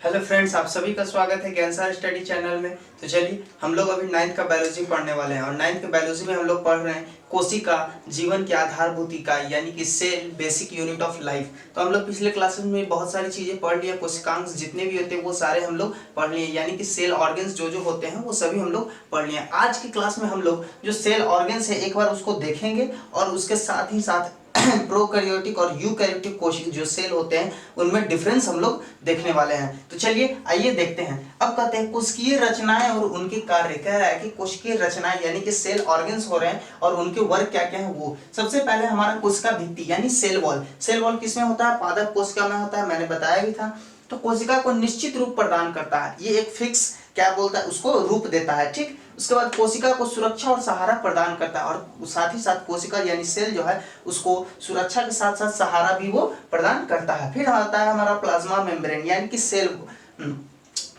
Hello friends, आप सभी का स्वागत है ज्ञानसार स्टडी चैनल में। तो चलिए हम लोग अभी 9th का बायोलॉजी पढ़ने वाले हैं और 9th के बायोलॉजी में हम लोग पढ़ रहे हैं कोशिका, जीवन की आधारभूत इकाई यानी कि cell, basic unit of life. तो हम लोग पिछले क्लासेस में बहुत सारी चीजें पढ़ लिए, कोशिकांग जितने भी होते हैं वो सारे हम लोग पढ़ लिए, यानी कि सेल ऑर्गन्स जो जो होते हैं वो सभी हम लोग पढ़ लिए। आज की क्लास में हम लोग जो सेल ऑर्गन्स है एक बार उसको देखेंगे और उसके साथ ही साथ प्रोकैरियोटिक और यूकैरियोटिक कोशिका जो सेल होते हैं उनमें डिफरेंस हम लोग देखने वाले हैं। तो चलिए आइए देखते हैं। अब कहते हैं कोशिकीय रचनाएं और उनके कार्य। कह रहा है कि कोशिकीय रचनाएं यानी कि सेल ऑर्गन्स हो रहे हैं और उनके वर्क क्या क्या है वो। सबसे पहले हमारा कोशिका भित्ति यानी सेल वॉल। सेल वॉल किसमें होता है? पादप कोशिका में होता है, मैंने बताया भी था। तो कोशिका को निश्चित रूप प्रदान करता है, ये एक फिक्स क्या बोलता है उसको रूप देता है, ठीक। उसके बाद कोशिका को सुरक्षा और सहारा प्रदान करता है और साथ ही साथ कोशिका यानी सेल जो है उसको सुरक्षा के साथ साथ सहारा भी वो प्रदान करता है। फिर आता है हमारा प्लाज्मा मेम्ब्रेन यानी कि सेल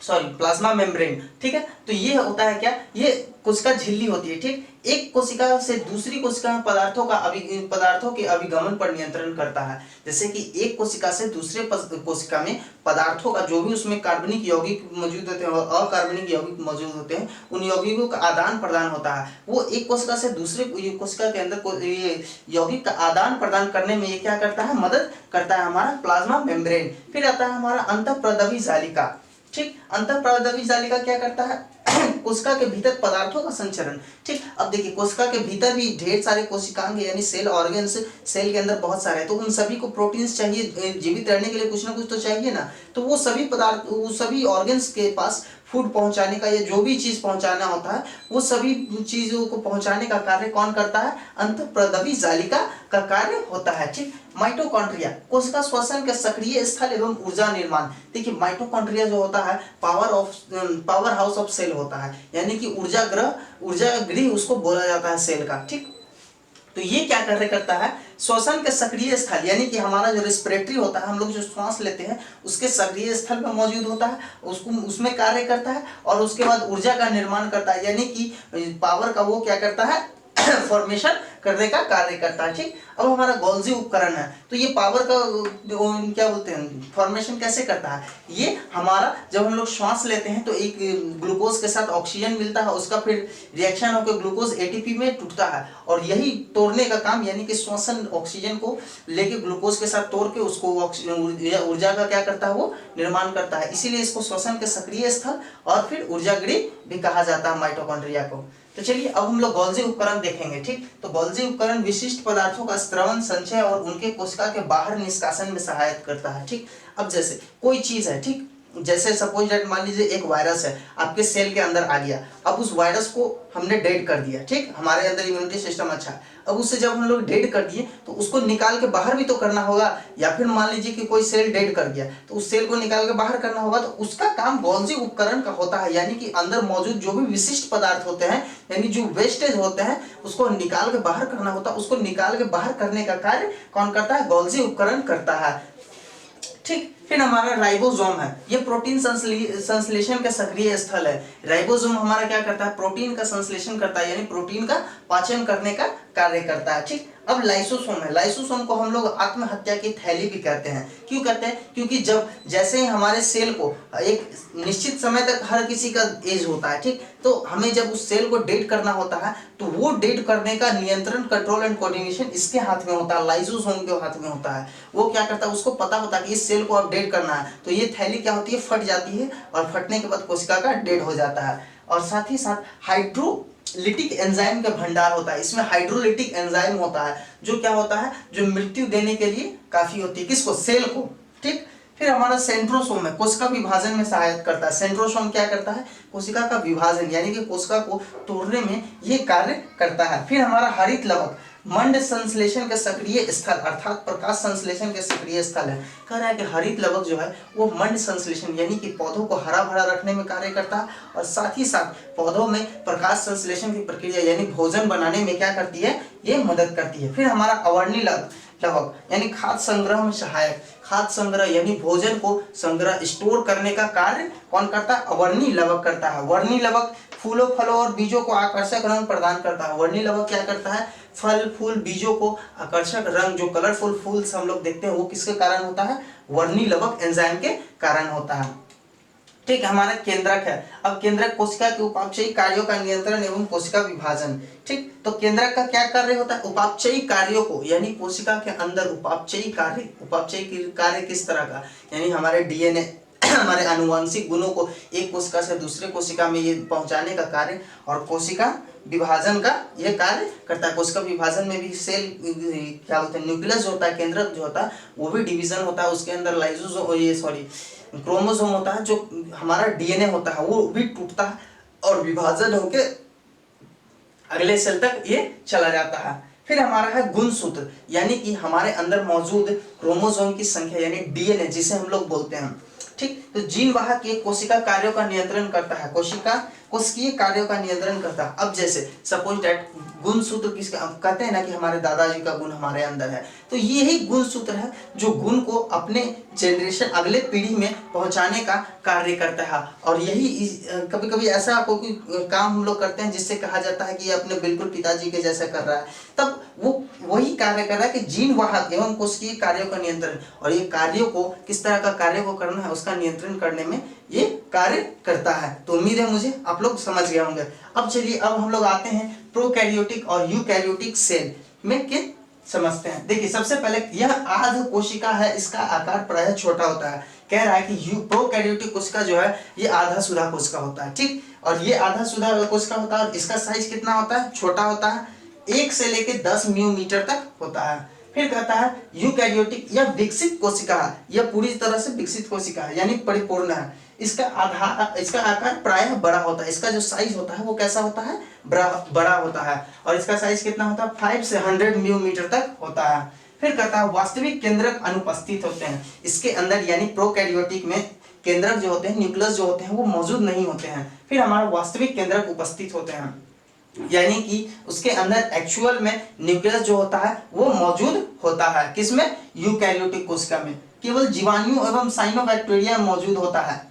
प्लाज्मा मेम्ब्रेन, ठीक है। तो ये होता है क्या? ये कोशिका झिल्ली होती है, ठीक। एक कोशिका से दूसरी कोशिका में पदार्थों के अभिगमन पर नियंत्रण करता है। जैसे कि एक कोशिका से दूसरे कोशिका में पदार्थों का जो भी उसमें कार्बनिक यौगिक मौजूद होते हैं और अकार्बनिक यौगिक मौजूद होते हैं उन यौगिकों का आदान प्रदान होता है। वो एक कोशिका से दूसरे कोशिका के अंदर ये यौगिक का आदान प्रदान करने में ये क्या करता है? मदद करता है हमारा प्लाज्मा मेम्ब्रेन। फिर आता है हमारा अंतःप्रदवी जालिका, ठीक। अंतःप्रदवी जालिका क्या करता है? कोशिका के भीतर पदार्थों का संचरण, ठीक। अब देखिए कोशिका के भीतर भी ढेर सारे कोशिकांग यानी सेल ऑर्गन्स सेल के अंदर बहुत सारे हैं, तो उन सभी को प्रोटीन्स चाहिए, जीवित रहने के लिए कुछ ना कुछ तो चाहिए ना। तो वो सभी पदार्थ, वो सभी ऑर्गन्स के पास फूड पहुंचाने का या जो भी चीज पहुंचाना होता है वो सभी चीजों को पहुंचाने का कार्य कौन करता है? अंतःप्रदवी जालिका का कार्य होता है, ठीक। माइटोकॉन्ड्रिया कोशिका श्वसन के सक्रिय स्थल एवं ऊर्जा निर्माण। देखिए माइटोकॉन्ड्रिया जो होता है पावर हाउस ऑफ सेल होता है, यानी कि ऊर्जा गृह उसको बोला जाता है सेल का, ठीक। तो ये क्या कार्य करता है? श्वसन के सक्रिय स्थल यानी कि हमारा जो रेस्पिरेटरी होता है, हम लोग जो श्वास लेते हैं उसके सक्रिय स्थल में मौजूद होता है, उसको उसमें कार्य करता है और उसके बाद ऊर्जा का निर्माण करता है, यानी कि पावर का वो क्या करता है? फॉर्मेशन करने का कार्य करता है, ठीक। अब हमारा गोल्जी उपकरण है, तो ये पावर का क्या बोलते हैं फॉर्मेशन कैसे करता है? ये हमारा जब हम लोग श्वास लेते हैं तो एक ग्लूकोज के साथ ऑक्सीजन मिलता है, उसका फिर रिएक्शन होकर ग्लूकोज एटीपी में टूटता है और यही तोड़ने का काम यानी कि श्वसन ऑक्सीजन को लेके ग्लूकोज के साथ तोड़ के उसको ऊर्जा का क्या करता है? वो निर्माण करता है। इसीलिए इसको श्वसन के सक्रिय स्थल और फिर ऊर्जा गृह भी कहा जाता है माइटोकॉन्ड्रिया को। तो चलिए अब हम लोग गोल्जी उपकरण देखेंगे, ठीक। तो गोल्जी उपकरण विशिष्ट पदार्थों का स्रवण, संचय और उनके कोशिका के बाहर निष्कासन में सहायता करता है, ठीक। अब जैसे कोई चीज है, ठीक, जैसे सपोज दैट मान लीजिए एक वायरस है आपके सेल के अंदर आ गया, अब उस वायरस को हमने डेड कर दिया, ठीक। हमारे अंदर इम्यूनिटी सिस्टम अच्छा है, अब उससे जब हम लोग डेड कर दिए तो उसको निकाल के बाहर भी तो करना होगा। या फिर मान लीजिए कि कोई सेल डेड कर गया तो उस सेल को निकाल के बाहर करना होगा, तो उसका काम गोल्जी उपकरण का होता है, यानी कि अंदर मौजूद जो भी विशिष्ट पदार्थ होते हैं यानी जो वेस्टेज होते हैं उसको निकाल के बाहर करना होता है। उसको निकाल के बाहर करने का कार्य कौन करता है? गोल्जी उपकरण करता है, ठीक। फिर हमारा राइबोसोम है, ये प्रोटीन संश्लेषण का सक्रिय स्थल है। राइबोसोम हमारा क्या करता है? प्रोटीन का संश्लेषण करता है, यानी प्रोटीन का पाचन करने का कार्य करता है, ठीक। अब लाइसोसोम है, लाइसोसोम को हम लोग आत्महत्या की थैली भी कहते हैं। क्यों कहते हैं? क्योंकि जब जैसे ही हमारे सेल को एक निश्चित समय तक हर किसी का एज होता है, ठीक, तो हमें जब उस सेल को डेड करना होता है तो वो डेड करने का नियंत्रण, कंट्रोल एंड कोऑर्डिनेशन इसके हाथ में होता है, लाइसोसोम के हाथ में होता है। वो क्या करता है? उसको पता होता है कि इस सेल को अब डेड करना है, तो ये थैली क्या होती है? फट जाती है और फटने के बाद कोशिका का डेड हो जाता है। और साथ ही साथ हाइड्रोलिटिक एंजाइम का भंडार होता है, इसमें हाइड्रोलिटिक एंजाइम होता है जो क्या होता है? जो मृत्यु देने के लिए काफी होती है, किसको? सेल को, ठीक। फिर हमारा सेंट्रोसोम है, कोशिका विभाजन में सहायता करता है। सेंट्रोसोम क्या करता है? कोशिका का विभाजन यानी कि कोशिका को तोड़ने में ये कार्य करता है। फिर हमारा हरित लवक मंड संश्लेषण के सक्रिय स्थल अर्थात प्रकाश संश्लेषण के सक्रिय स्थल है। कह रहा है कि हरित लवक जो है वो मंड संश्लेषण यानी कि पौधों को हरा भरा रखने में कार्य करता है और साथ ही साथ पौधों में प्रकाश संश्लेषण की प्रक्रिया यानी भोजन बनाने में क्या करती है? ये मदद करती है। फिर हमारा अवर्णी लवक यानी खाद्य संग्रह में सहायक, खाद्य संग्रह यानी भोजन को संग्रह स्टोर करने का कार्य कौन करता है? अवर्णी लवक करता है। वर्णी लवक फूलों, फलों और बीजों को आकर्षक रंग प्रदान करता है। वर्णी लवक क्या करता है? फल, फूल, बीजों को आकर्षक रंग, जो कलरफुल फूल्स हम लोग देखते हैं वो किसके कारण होता है? वर्णी लवक एंजाइम के कारण होता है। ठीक है, हमारा केंद्रक है। अब केंद्रक कोशिका के उपापचयी कार्यों का नियंत्रण एवं कोशिका विभाजन। ठीक, तो केंद्रक का क्या कार्य होता है? उपापचयी कार्यों को, यानी कोशिका के अंदर उपापचयी कार्य किस तरह का, यानी हमारे डीएनए हमारे आनुवंशिक गुणों को एक कोशिका से दूसरे कोशिका में ये पहुंचाने का कार्य, और कोशिका विभाजन का ये कार्य करता है। कोशिका विभाजन में भी सेल क्या बोलते हैं, न्यूक्लियस जो होता है, केंद्रक जो होता है, वो भी डिवीजन होता है। उसके अंदर क्रोमोसोम होता है, जो हमारा डीएनए होता है वो भी टूटता है और विभाजन होके अगले सेल तक ये चला जाता है। फिर हमारा है गुणसूत्र, यानी कि हमारे अंदर मौजूद क्रोमोसोम की संख्या, यानी डीएनए जिसे हम लोग बोलते हैं। ठीक, तो जीन वाहक एक कोशिका कार्यों का नियंत्रण करता है, कोशिकीय कार्यों का नियंत्रण करता है। अब जैसे सपोज दैट गुणसूत्र किसका, कहते हैं ना कि हमारे दादाजी का गुण हमारे अंदर है, तो ये ही गुणसूत्र है जो गुण को अपने जनरेशन अगले पीढ़ी में पहुंचाने का कार्य करता है। और यही कभी कभी ऐसा कोई काम हम लोग करते हैं जिससे कहा जाता है कि ये अपने बिल्कुल पिताजी के जैसा कर रहा है, तब वो वही कार्य कर रहा है कि जीन वाहक एवं कोशिकीय कार्यों का नियंत्रण, और ये कार्यों को किस तरह का कार्य को करना है उसका नियंत्रण करने में ये कार्य करता है। तो उम्मीद है मुझे आप लोग समझ गए होंगे। अब चलिए, अब हम लोग आते हैं प्रोकैरियोटिक और यूकैरियोटिक सेल में के समझते हैं। देखिए, सबसे पहले यह आध कोशिका है, इसका आकार प्रायः छोटा होता है। कह रहा है कि प्रोकैरियोटिक कोशिका जो है ये आधा सुधा कोशिका होता है। ठीक, और ये आधा सुधा कोशिका होता है और इसका साइज कितना होता है? छोटा होता है, 1 से लेके 10 म्यूमीटर तक होता है। फिर कहता है यूकैरियोटिक, यह विकसित कोशिका है, यह पूरी तरह से विकसित कोशिका है, यानी परिपूर्ण है। इसका आकार प्रायः बड़ा होता है। इसका जो साइज होता है वो कैसा होता है? बड़ा होता है। और इसका साइज कितना होता है? 5 से 100 म्यूमीटर तक होता है। फिर कहता है वास्तविक केंद्रक अनुपस्थित होते हैं इसके अंदर, यानी प्रोकैरियोटिक में केंद्रक जो होते हैं, न्यूक्लियस जो होते हैं, वो मौजूद नहीं होते हैं। फिर हमारा वास्तविक केंद्रक उपस्थित होते हैं, यानी कि उसके अंदर एक्चुअल में न्यूक्लियस जो होता है वो मौजूद होता है। किसमें? यूकैरियोटिक कोशिका में केवल जीवाणु एवं साइनोबैक्टीरिया मौजूद होता है।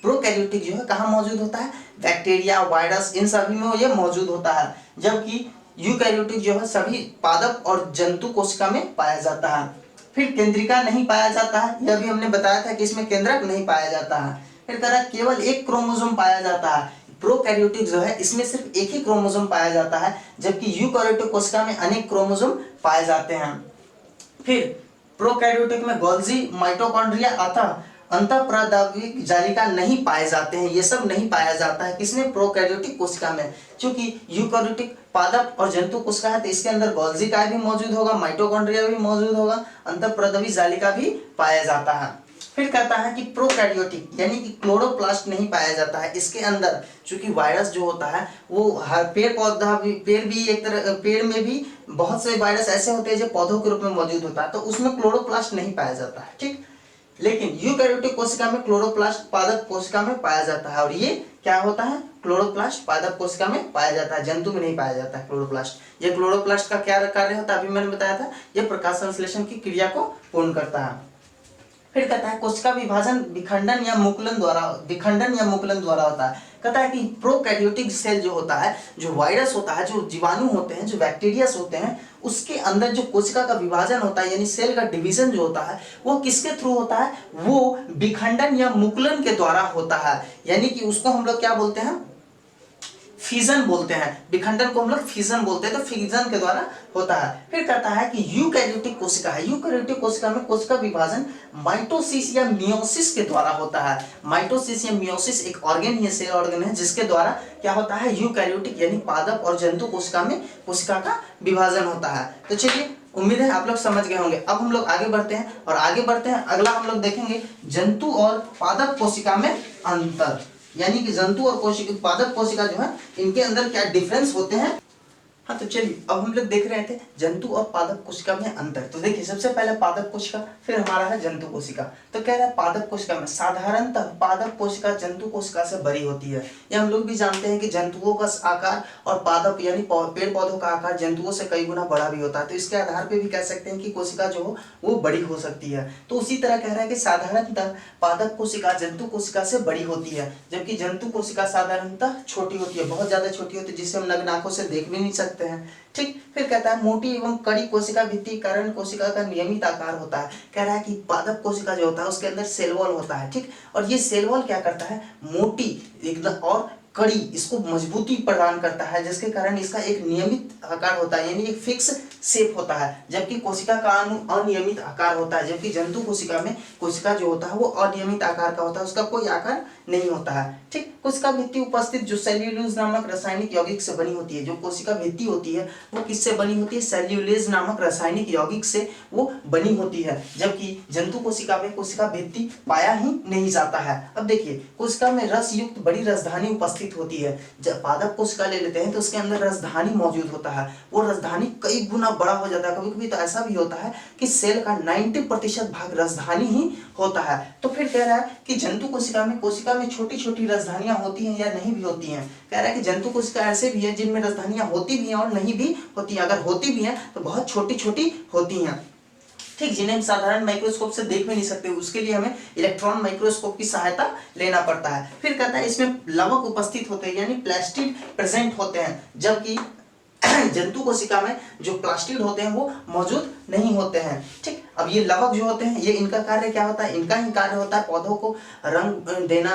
प्रोकैरियोटिक जो है कहाँ मौजूद होता है? बैक्टीरिया, वायरस, इन सभी में ये मौजूद होता है। जबकि यूकैरियोटिक जो है सभी पादप और जंतु कोशिका में पाया जाता है। फिर केंद्रिका नहीं पाया जाता है, यह भी हमने बताया था कि इसमें केंद्रक नहीं पाया जाता है। फिर कह रहा है केवल एक क्रोमोसोम पाया जाता है। प्रोकैरियोटिक जो है इसमें सिर्फ एक ही क्रोमोसोम पाया जाता है, जबकि यूकैरियोटिक कोशिका में अनेक क्रोमोसोम पाए जाते हैं। फिर प्रोकैरियोटिक में गोल्जी, माइटोकॉन्ड्रिया अतः अंतःप्रदाविक जालिका नहीं पाए जाते हैं। ये सब नहीं पाया जाता है किसमें? प्रोकैरियोटिक कोशिका में। क्योंकि यूकैरियोटिक पादप और जंतु कोशिका है तो इसके अंदर गोल्जी का भी मौजूद होगा, माइटोकॉन्ड्रिया भी मौजूद होगा, अंतःप्रदावी जालिका भी पाया जाता है। फिर कहता है कि प्रोकैरियोटिक यानी कि क्लोरोप्लास्ट नहीं पाया जाता है इसके अंदर, क्योंकि वायरस जो होता है वो हर पेड़ में भी बहुत से वायरस ऐसे होते हैं जो पौधों के रूप में मौजूद होता है, तो उसमें क्लोरोप्लास्ट नहीं पाया जाता है। ठीक, लेकिन यूकैरियोटिक कोशिका में क्लोरोप्लास्ट पादप कोशिका में पाया जाता है। और ये क्या होता है? क्लोरोप्लास्ट पादप कोशिका में पाया जाता है, जंतु में नहीं पाया जाता है क्लोरोप्लास्ट। ये क्लोरोप्लास्ट का क्या कार्य होता है? अभी मैंने बताया था, ये प्रकाश संश्लेषण की क्रिया को पूर्ण करता है। फिर कहता है कोशिका विभाजन विखंडन या मुकुलन द्वारा होता है। कहता है कि प्रोकैरियोटिक सेल जो होता है, जो वायरस होता है, जो जीवाणु होते हैं, जो बैक्टीरियास होते हैं, उसके अंदर जो कोशिका का विभाजन होता है यानी सेल का डिवीजन जो होता है वो किसके थ्रू होता है? वो विखंडन या मुकुलन के द्वारा होता है। यानी कि उसको हम लोग क्या बोलते हैं? फिजन बोलते हैं। विखंडन को हम लोग फिजन बोलते हैं, तो फिजन के द्वारा होता है। फिर कहता है कि यूकैरियोटिक कोशिका है, यूकैरियोटिक कोशिका में कोशिका विभाजन माइटोसिस या मियोसिस के द्वारा होता है। माइटोसिस या मियोसिस एक ऑर्गन है, सेल ऑर्गन है, जिसके द्वारा क्या होता है? यूकैरियोटिक यानी पादप और जंतु कोशिका में कोशिका का विभाजन होता है। तो चलिए, उम्मीद है आप लोग समझ गए होंगे। अब हम लोग आगे बढ़ते हैं, अगला हम लोग देखेंगे जंतु और पादप कोशिका में अंतर, यानी कि जंतु और कोशिका, पादप कोशिका जो है इनके अंदर क्या डिफरेंस होते हैं। हाँ, तो चलिए अब हम लोग देख रहे थे जंतु और पादप कोशिका में अंतर। तो देखिए, सबसे पहले पादप कोशिका, फिर हमारा है जंतु कोशिका। तो कह रहा है पादप कोशिका में साधारणतः पादप कोशिका जंतु कोशिका से बड़ी होती है। ये हम लोग भी जानते हैं कि जंतुओं का आकार और पादप यानी पेड़ पौधों का आकार जंतुओं से कई गुना बड़ा भी होता है। तो इसके आधार पर भी कह सकते हैं कि कोशिका जो हो वो बड़ी हो सकती है। तो उसी तरह कह रहा है कि साधारणतः पादप कोशिका जंतु कोशिका से बड़ी होती है, जबकि जंतु कोशिका साधारणतः छोटी होती है, बहुत ज्यादा छोटी होती है, जिसे हम नग्न आंखों से देख भी नहीं सकते सकते हैं। ठीक, फिर कहता है मोटी एवं कड़ी कोशिका भित्ति कारण कोशिका का नियमित आकार होता है। कह रहा है कि पादप कोशिका जो होता है उसके अंदर सेल वॉल होता है। ठीक, और ये सेल वॉल क्या करता है, मोटी एकदम और कड़ी इसको मजबूती प्रदान करता है, जिसके कारण इसका एक नियमित आकार होता है, यानी एक फिक्स शेप होता है, जबकि कोशिका का अनियमित आकार होता है। जबकि जंतु कोशिका में कोशिका जो होता है वो अनियमित आकार का होता है, उसका कोई आकार नहीं होता है। ठीक, कोशिका भित्ति उपस्थित जो सेल्यूलोज नामक रासायनिक यौगिक से बनी होती है। जो कोशिका भित्ति होती है वो किससे बनी होती है, सेल्यूलोज नामक रासायनिक यौगिक से वो बनी होती है, जबकि जंतु कोशिका में कोशिका भित्ति पाया ही नहीं जाता है। अब देखिए, कोशिका में रस युक्त बड़ी रसधानी उपस्थित होती है। जब पादप कोशिका ले लेते हैं तो उसके अंदर रसधानी मौजूद होता है, वो रसधानी कई गुना बड़ा हो जाता है। कभी कभी तो ऐसा भी होता है कि सेल का 90% भाग रसधानी ही होता है। तो फिर कह रहा है कि जंतु कोशिका में छोटी छोटी रसधानियां होती हैं या नहीं भी होती हैं। कह रहा है कि जंतु कोशिका ऐसे भी है जिनमें रसधानियां होती भी हैं और नहीं भी होती हैं। अगर होती भी हैं तो बहुत छोटी छोटी होती हैं। ठीक, जिन्हें हम साधारण माइक्रोस्कोप से देख भी नहीं सकते, उसके लिए हमें इलेक्ट्रॉन माइक्रोस्कोप की सहायता लेना पड़ता है। फिर कहता है इसमें लवक उपस्थित होते हैं, यानी प्लास्टिड प्रेजेंट होते हैं, जबकि जंतु कोशिका में जो प्लास्टिड होते हैं वो मौजूद नहीं होते हैं। ठीक, अब ये लवक जो होते हैं ये इनका कार्य क्या होता है, इनका ही कार्य होता है पौधों को रंग देना,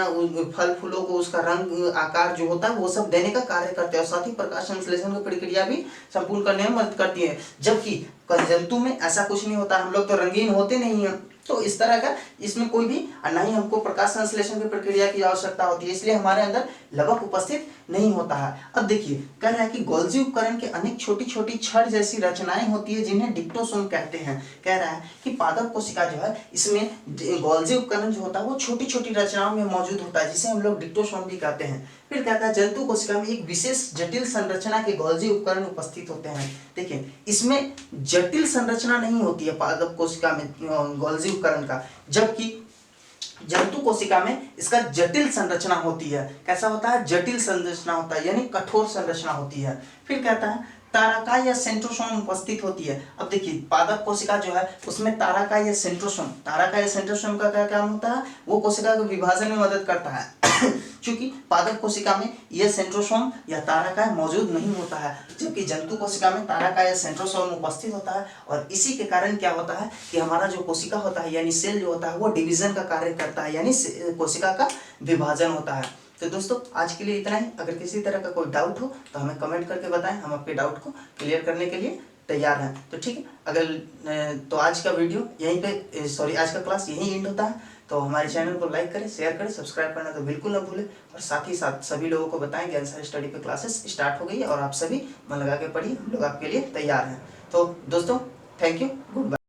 फल फूलों को उसका रंग आकार जो होता है वो सब देने का कार्य करते हैं, और साथ ही प्रकाश संश्लेषण की प्रक्रिया भी संपूर्ण करने में मदद करती है। जबकि जंतु में ऐसा कुछ नहीं होता, हम लोग तो रंगीन होते नहीं हैं, तो इस तरह का इसमें कोई भी ना ही हमको प्रकाश संश्लेषण की प्रक्रिया की आवश्यकता होती है, इसलिए हमारे अंदर लवक उपस्थित नहीं होता है। अब देखिए, कह रहा है कि गोल्जी उपकरण के अनेक छोटी छोटी छड़ जैसी रचनाएं होती है जिन्हें डिक्टोसोम कहते हैं। कह रहा है कि पादप कोशिका जो है इसमें गोल्जी उपकरण जो होता है वो छोटी छोटी रचनाओं में मौजूद होता है, जिसे हम लोग डिक्टोसोम भी कहते हैं। फिर कहता है जंतु कोशिका में एक विशेष जटिल संरचना के गोल्जी उपकरण उपस्थित होते हैं। देखिए, इसमें जटिल संरचना नहीं होती है पादप कोशिका में गोल्जी उपकरण का, जबकि जंतु कोशिका में इसका जटिल संरचना होती है। कैसा होता है, जटिल संरचना होता है, यानी कठोर संरचना होती है। फिर कहता है तारका या सेंट्रोसोम उपस्थित होती है। अब देखिए, पादप कोशिका जो है उसमें तारका या सेंट्रोसोम का क्या काम होता है, वो कोशिका के विभाजन में मदद करता है। क्योंकि पादप कोशिका में यह सेंट्रोसोम या तारका मौजूद नहीं होता है, जबकि जंतु कोशिका में तारका या सेंट्रोसोम उपस्थित होता है, और इसी के कारण क्या होता है कि हमारा जो कोशिका होता है यानी सेल जो होता है वो डिवीजन का कार्य करता है, यानी कोशिका का विभाजन होता है। तो दोस्तों, आज के लिए इतना ही। अगर किसी तरह का कोई डाउट हो तो हमें कमेंट करके बताएं, हम आपके डाउट को क्लियर करने के लिए तैयार हैं। तो ठीक है, अगर तो आज का वीडियो यहीं पे आज का क्लास यहीं एंड होता है। तो हमारे चैनल को लाइक करें, शेयर करें, सब्सक्राइब करना तो बिल्कुल ना भूलें, और साथ ही साथ सभी लोगों को बताएं कि आंसर स्टडी पे क्लासेस स्टार्ट हो गई है और आप सभी मन लगा के पढ़िए, हम लोग आपके लिए तैयार हैं। तो दोस्तों, थैंक यू, गुड बाय।